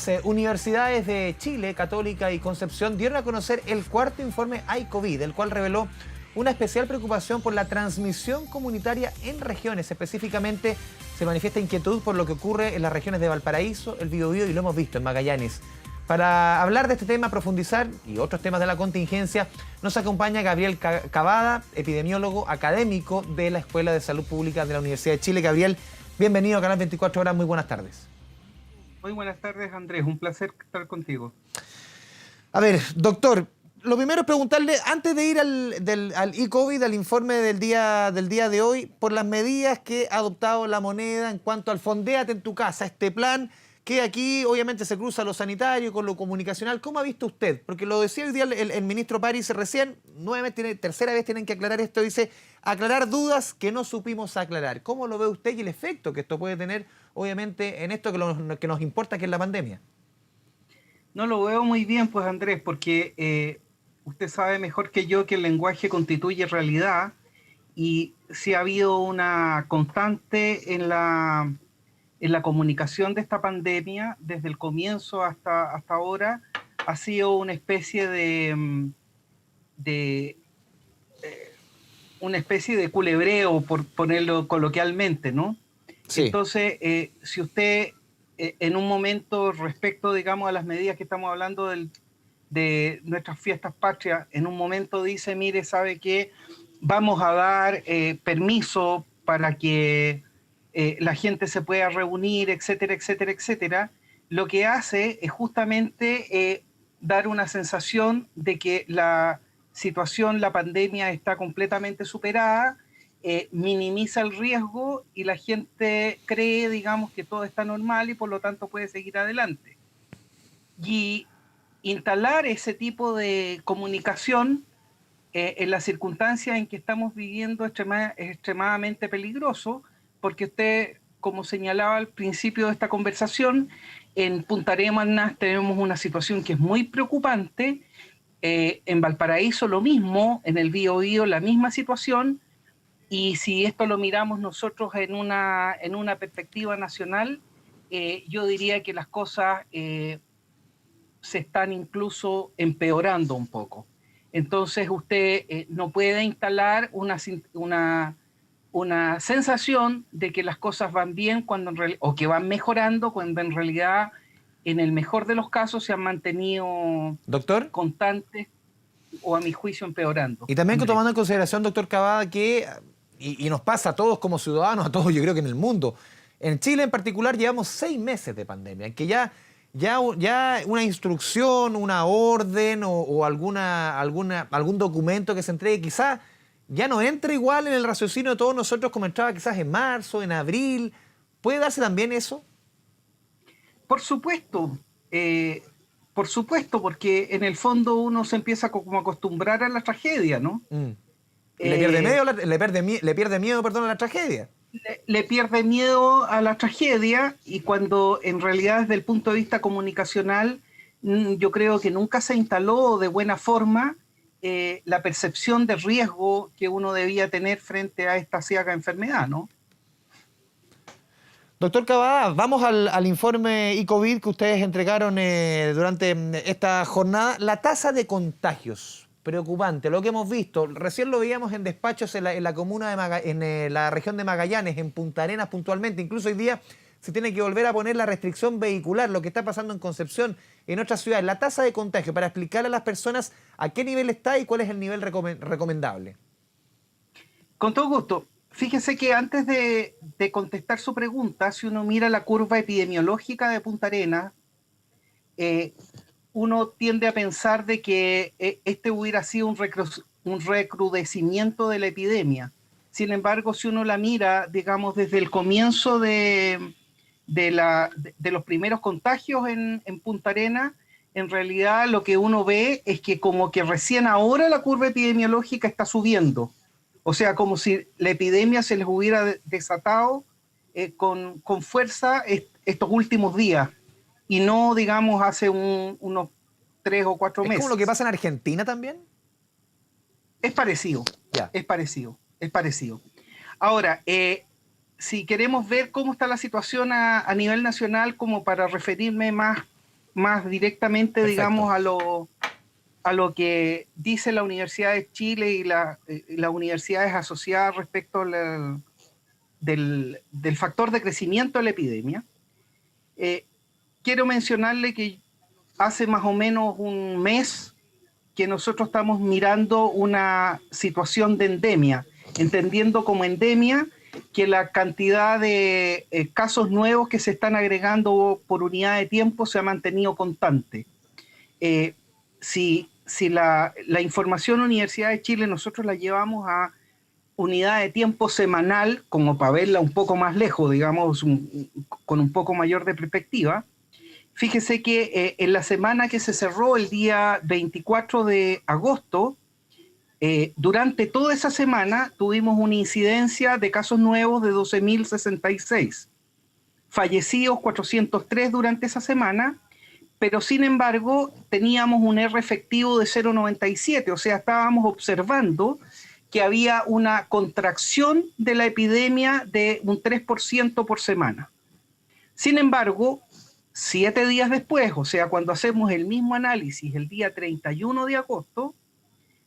Las universidades de Chile, Católica y Concepción dieron a conocer el cuarto informe iCovid, el cual reveló una especial preocupación por la transmisión comunitaria en regiones. Específicamente se manifiesta inquietud por lo que ocurre en las regiones de Valparaíso, el Biobío y lo hemos visto en Magallanes. Para hablar de este tema, profundizar y otros temas de la contingencia, nos acompaña Gabriel Cavada, epidemiólogo académico de la Escuela de Salud Pública de la Universidad de Chile. Gabriel, bienvenido a Canal 24 Horas, muy buenas tardes. Muy buenas tardes, Andrés, un placer estar contigo. A ver, doctor, lo primero es preguntarle, antes de ir al iCovid, al informe del día de hoy, por las medidas que ha adoptado la moneda en cuanto al Fondéate en tu casa, este plan que aquí obviamente se cruza lo sanitario con lo comunicacional. ¿Cómo ha visto usted? Porque lo decía hoy día el ministro París recién, tercera vez tienen que aclarar esto, dice, aclarar dudas que no supimos aclarar. ¿Cómo lo ve usted y el efecto que esto puede tener, obviamente, en esto que nos importa, que es la pandemia? No lo veo muy bien, pues, Andrés, porque usted sabe mejor que yo que el lenguaje constituye realidad y si ha habido una constante en la comunicación de esta pandemia, desde el comienzo hasta ahora, ha sido una especie de culebreo, por ponerlo coloquialmente, ¿no? Sí. Entonces, si usted en un momento respecto, digamos, a las medidas que estamos hablando de nuestras fiestas patrias, en un momento dice, mire, ¿sabe qué? Vamos a dar permiso para que la gente se pueda reunir, etcétera, etcétera, etcétera, lo que hace es justamente dar una sensación de que la situación, la pandemia está completamente superada, minimiza el riesgo y la gente cree, digamos, que todo está normal y por lo tanto puede seguir adelante. Y instalar ese tipo de comunicación en las circunstancias en que estamos viviendo es extremadamente peligroso, porque usted, como señalaba al principio de esta conversación, en Punta Arenas tenemos una situación que es muy preocupante, en Valparaíso lo mismo, en el Biobío la misma situación, y si esto lo miramos nosotros en una perspectiva nacional, yo diría que las cosas se están incluso empeorando un poco. Entonces usted no puede instalar una sensación de que las cosas van bien o que van mejorando cuando en realidad, en el mejor de los casos, se han mantenido constantes o a mi juicio empeorando. Y también tomando en consideración, doctor Cavada, que, y nos pasa a todos como ciudadanos, a todos yo creo que en el mundo, en Chile en particular llevamos 6 meses de pandemia, en que ya una instrucción, una orden o algún documento que se entregue quizás ya no entra igual en el raciocinio de todos nosotros como entraba quizás en marzo, en abril. ¿Puede darse también eso? Por supuesto, porque en el fondo uno se empieza como a acostumbrar a la tragedia, ¿no? ¿Le pierde miedo a la tragedia? Le pierde miedo a la tragedia y cuando en realidad desde el punto de vista comunicacional yo creo que nunca se instaló de buena forma la percepción de riesgo que uno debía tener frente a esta ciaga enfermedad, ¿no? Doctor Cavada, vamos al informe iCovid que ustedes entregaron durante esta jornada. La tasa de contagios, preocupante, lo que hemos visto, recién lo veíamos en despachos en la comuna en la región de Magallanes, en Punta Arenas puntualmente, incluso hoy día se tiene que volver a poner la restricción vehicular, lo que está pasando en Concepción, en otras ciudades. La tasa de contagio, para explicarle a las personas a qué nivel está y cuál es el nivel recomendable. Con todo gusto. Fíjese que antes de contestar su pregunta, si uno mira la curva epidemiológica de Punta Arenas, uno tiende a pensar de que este hubiera sido un recrudecimiento de la epidemia. Sin embargo, si uno la mira, digamos, desde el comienzo de los primeros contagios en Punta Arenas, en realidad lo que uno ve es que como que recién ahora la curva epidemiológica está subiendo. O sea, como si la epidemia se les hubiera desatado con fuerza estos últimos días y no, digamos, hace unos 3 o 4 meses. ¿Es como lo que pasa en Argentina también? Es parecido, es parecido. Ahora, si queremos ver cómo está la situación a nivel nacional, como para referirme más más directamente, Perfecto. digamos, a lo que dice la Universidad de Chile y las universidades asociadas respecto del factor de crecimiento de la epidemia. Quiero mencionarle que hace más o menos un mes que nosotros estamos mirando una situación de endemia, entendiendo como endemia que la cantidad de casos nuevos que se están agregando por unidad de tiempo se ha mantenido constante. Si la información Universidad de Chile nosotros la llevamos a unidad de tiempo semanal, como para verla un poco más lejos, digamos, con un poco mayor de perspectiva, fíjese que en la semana que se cerró el día 24 de agosto, durante toda esa semana tuvimos una incidencia de casos nuevos de 12.066, fallecidos 403 durante esa semana, pero sin embargo teníamos un R efectivo de 0,97, o sea, estábamos observando que había una contracción de la epidemia de un 3% por semana. Sin embargo, 7 días después, o sea, cuando hacemos el mismo análisis el día 31 de agosto,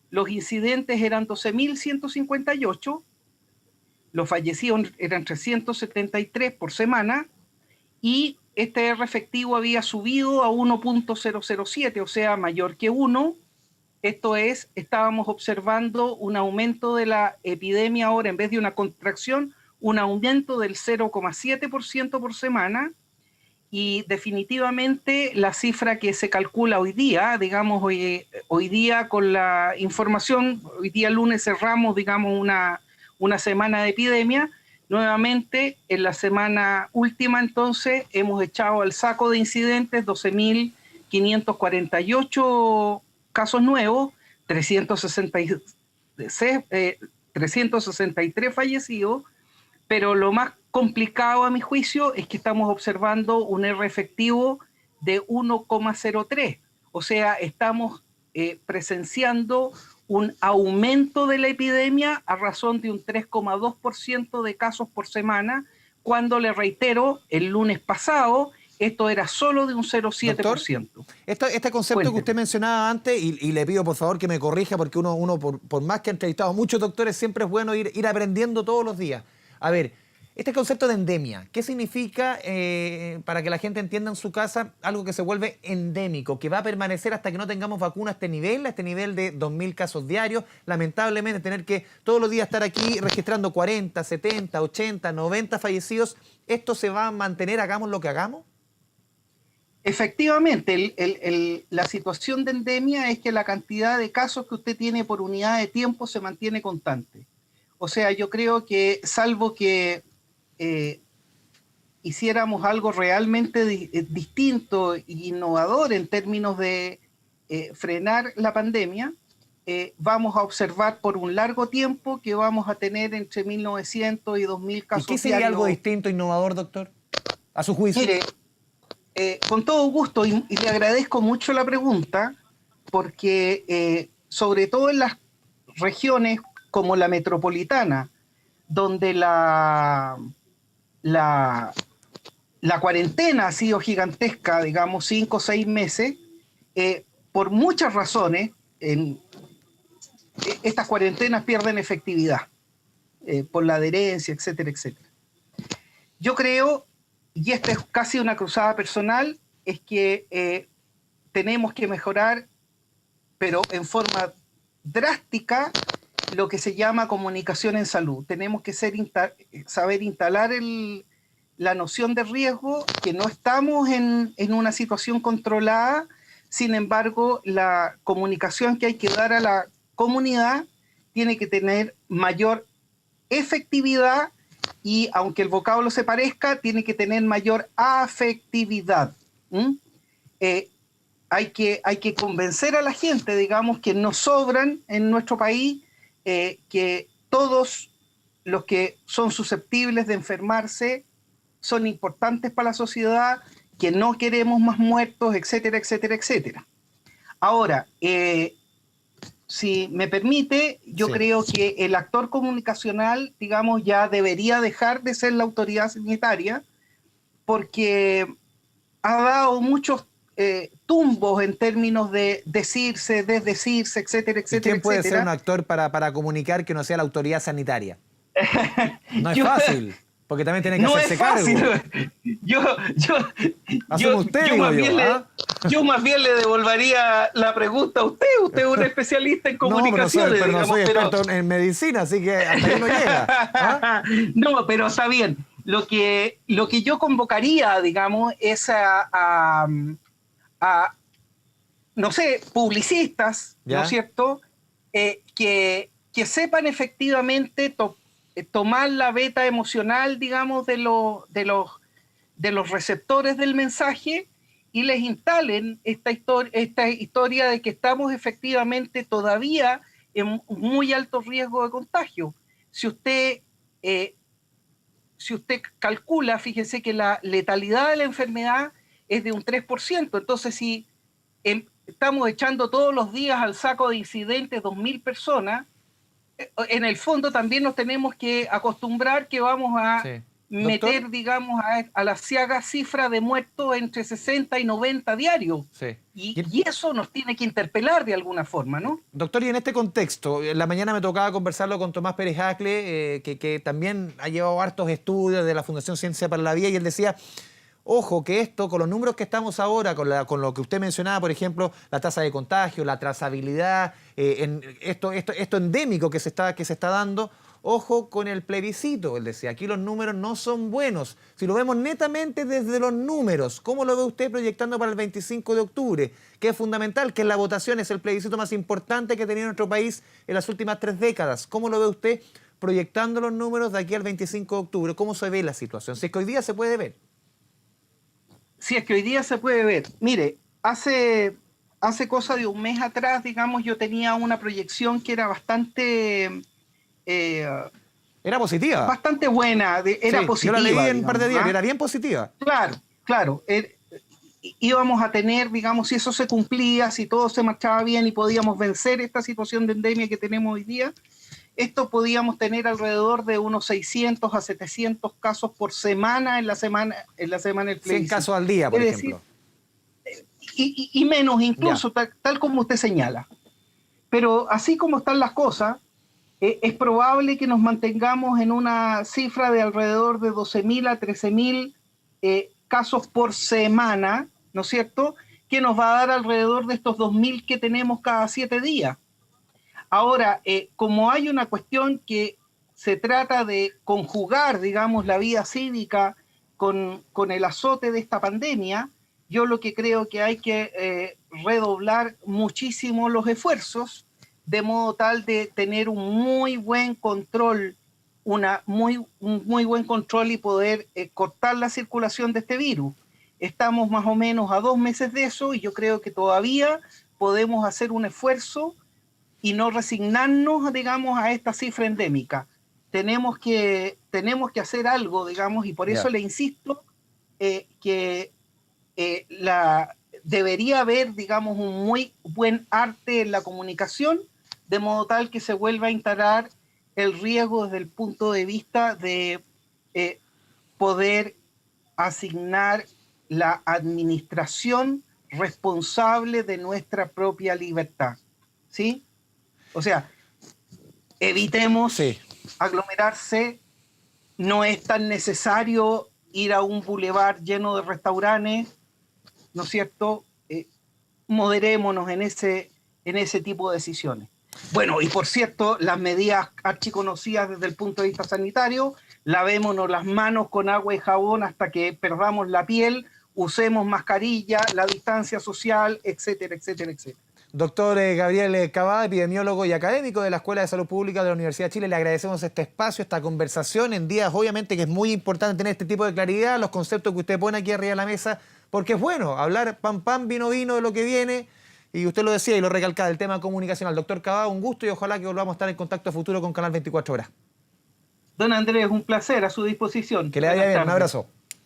los incidentes eran 12.158, los fallecidos eran 373 por semana y este R efectivo había subido a 1.007, o sea, mayor que 1. Esto es, estábamos observando un aumento de la epidemia ahora, en vez de una contracción, un aumento del 0,7% por semana. Y definitivamente la cifra que se calcula hoy día, digamos, hoy día con la información, hoy día lunes cerramos, digamos, una semana de epidemia. Nuevamente, en la semana última, entonces, hemos echado al saco de incidentes 12.548 casos nuevos, 363 fallecidos, pero lo más complicado a mi juicio es que estamos observando un R efectivo de 1,03, o sea, estamos presenciando un aumento de la epidemia a razón de un 3,2% de casos por semana, cuando, le reitero, el lunes pasado esto era solo de un 0,7%. Doctor, este concepto Cuénteme. que usted mencionaba antes, y le pido por favor que me corrija, porque uno por más que ha entrevistado a muchos doctores, siempre es bueno ir aprendiendo todos los días. A ver, este concepto de endemia, ¿qué significa para que la gente entienda en su casa algo que se vuelve endémico, que va a permanecer hasta que no tengamos vacuna a este nivel de 2.000 casos diarios? Lamentablemente tener que todos los días estar aquí registrando 40, 70, 80, 90 fallecidos, ¿esto se va a mantener hagamos lo que hagamos? Efectivamente, la situación de endemia es que la cantidad de casos que usted tiene por unidad de tiempo se mantiene constante. O sea, yo creo que salvo que hiciéramos algo realmente distinto e innovador en términos de frenar la pandemia, vamos a observar por un largo tiempo que vamos a tener entre 1.900 y 2.000 casos diarios. ¿Y qué sería algo distinto, innovador, doctor? A su juicio. Mire, con todo gusto, y le agradezco mucho la pregunta, porque sobre todo en las regiones como la metropolitana, donde la cuarentena ha sido gigantesca, digamos 5 o 6 meses, por muchas razones, estas cuarentenas pierden efectividad, por la adherencia, etcétera, etcétera. Yo creo, y esta es casi una cruzada personal, es que tenemos que mejorar, pero en forma drástica, lo que se llama comunicación en salud. Tenemos que saber instalar la noción de riesgo, que no estamos en una situación controlada. Sin embargo, la comunicación que hay que dar a la comunidad tiene que tener mayor efectividad y, aunque el vocablo se parezca, tiene que tener mayor afectividad. Hay que convencer a la gente, digamos, que no sobran en nuestro país, que todos los que son susceptibles de enfermarse son importantes para la sociedad, que no queremos más muertos, etcétera, etcétera, etcétera. Ahora, si me permite, yo creo que el actor comunicacional, digamos, ya debería dejar de ser la autoridad sanitaria, porque ha dado muchos tumbos en términos de decirse, desdecirse, etcétera, etcétera. ¿Quién puede ser un actor para comunicar que no sea la autoridad sanitaria? No es fácil, porque también tiene que no hacerse es fácil. cargo. Yo más bien le devolvería la pregunta a usted. Usted es un especialista en comunicaciones. No soy experto en medicina, así que hasta ahí no llega. No, pero está bien. Lo que yo convocaría, digamos, es a no sé, publicistas, ¿no es cierto?, que sepan efectivamente tomar la beta emocional, digamos, de los receptores del mensaje y les instalen esta historia de que estamos efectivamente todavía en muy alto riesgo de contagio. Si usted calcula, fíjese que la letalidad de la enfermedad es de un 3%. Entonces, si estamos echando todos los días al saco de incidentes 2.000 personas, en el fondo también nos tenemos que acostumbrar que vamos a meter, ¿doctor?, digamos, a la ciaga cifra de muertos entre 60 y 90 diarios. Sí. Y eso nos tiene que interpelar de alguna forma, ¿no? Doctor, y en este contexto, en la mañana me tocaba conversarlo con Tomás Pérez Acle, que también ha llevado hartos estudios de la Fundación Ciencia para la Vida, y él decía, ojo, que esto, con los números que estamos ahora, con lo que usted mencionaba, por ejemplo, la tasa de contagio, la trazabilidad, esto endémico que se está dando, ojo con el plebiscito. Él decía, aquí los números no son buenos. Si lo vemos netamente desde los números, ¿cómo lo ve usted proyectando para el 25 de octubre? Que es fundamental, que la votación es el plebiscito más importante que ha tenido nuestro país en las últimas 3 décadas. ¿Cómo lo ve usted proyectando los números de aquí al 25 de octubre? ¿Cómo se ve la situación? Si es que hoy día se puede ver. Si es que hoy día se puede ver. Mire, hace cosa de un mes atrás, digamos, yo tenía una proyección que era bastante... era positiva. Bastante buena, era positiva. Yo la leí en un par de días, era bien positiva. Claro. Íbamos a tener, digamos, si eso se cumplía, si todo se marchaba bien y podíamos vencer esta situación de endemia que tenemos hoy día, esto podíamos tener alrededor de unos 600 a 700 casos por semana en la semana del plebiscito. 100 casos al día, por ejemplo. Y menos incluso, tal como usted señala. Pero así como están las cosas, es probable que nos mantengamos en una cifra de alrededor de 12.000 a 13.000 casos por semana, ¿no es cierto?, que nos va a dar alrededor de estos 2.000 que tenemos cada 7 días. Ahora, como hay una cuestión que se trata de conjugar, digamos, la vida cívica con el azote de esta pandemia, yo lo que creo que hay que redoblar muchísimo los esfuerzos, de modo tal de tener un muy buen control, un muy buen control y poder cortar la circulación de este virus. Estamos más o menos a 2 meses de eso y yo creo que todavía podemos hacer un esfuerzo y no resignarnos, digamos, a esta cifra endémica. Tenemos que hacer algo, digamos, y por eso le insisto que debería haber, digamos, un muy buen arte en la comunicación, de modo tal que se vuelva a instalar el riesgo desde el punto de vista de poder asignar la administración responsable de nuestra propia libertad, ¿sí? O sea, evitemos aglomerarse, no es tan necesario ir a un bulevar lleno de restaurantes, ¿no es cierto? Moderémonos en ese tipo de decisiones. Bueno, y por cierto, las medidas archiconocidas desde el punto de vista sanitario, lavémonos las manos con agua y jabón hasta que perdamos la piel, usemos mascarilla, la distancia social, etcétera, etcétera, etcétera. Doctor Gabriel Cavada, epidemiólogo y académico de la Escuela de Salud Pública de la Universidad de Chile, le agradecemos este espacio, esta conversación en días, obviamente, que es muy importante tener este tipo de claridad, los conceptos que usted pone aquí arriba de la mesa, porque es bueno hablar pan, pan, vino, vino de lo que viene, y usted lo decía y lo recalcaba, el tema comunicacional. Doctor Cavada, un gusto y ojalá que volvamos a estar en contacto futuro con Canal 24 Horas. Don Andrés, un placer, a su disposición. Que le vaya bien, un abrazo.